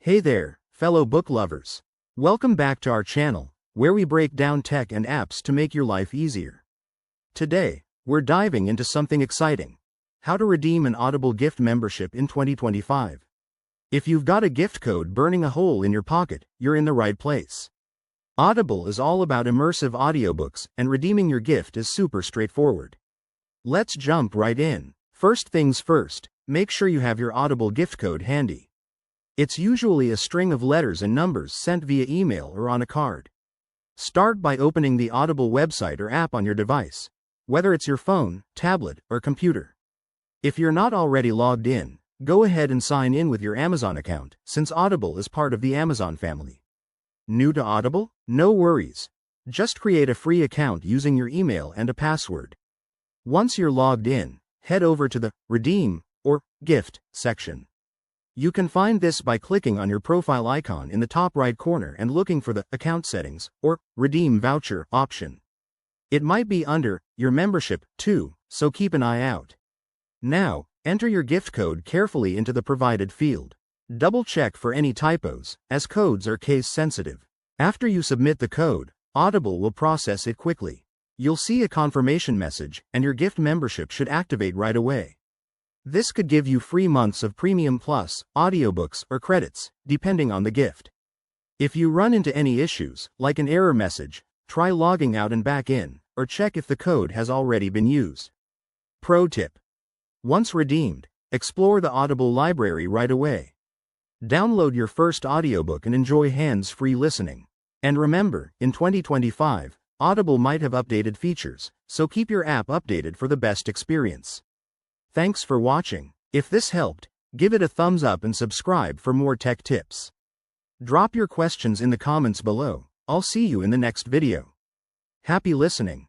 Hey there, fellow book lovers. Welcome back to our channel, where we break down tech and apps to make your life easier. Today, we're diving into something exciting: how to redeem an Audible gift membership in 2025. If you've got a gift code burning a hole in your pocket, you're in the right place. Audible is all about immersive audiobooks, and redeeming your gift is super straightforward. Let's jump right in. First things first, make sure you have your Audible gift code handy. It's usually a string of letters and numbers sent via email or on a card. Start by opening the Audible website or app on your device, whether it's your phone, tablet, or computer. If you're not already logged in, go ahead and sign in with your Amazon account, since Audible is part of the Amazon family. New to Audible? No worries. Just create a free account using your email and a password. Once you're logged in, head over to the Redeem or Gift section. You can find this by clicking on your profile icon in the top right corner and looking for the Account Settings or Redeem Voucher option. It might be under Your Membership, too, so keep an eye out. Now, enter your gift code carefully into the provided field. Double check for any typos, as codes are case sensitive. After you submit the code, Audible will process it quickly. You'll see a confirmation message, and your gift membership should activate right away. This could give you free months of Premium Plus, audiobooks, or credits, depending on the gift. If you run into any issues, like an error message, try logging out and back in, or check if the code has already been used. Pro tip: once redeemed, explore the Audible library right away. Download your first audiobook and enjoy hands-free listening. And remember, in 2025, Audible might have updated features, so keep your app updated for the best experience. Thanks for watching. If this helped, give it a thumbs up and subscribe for more tech tips. Drop your questions in the comments below. I'll see you in the next video. Happy listening.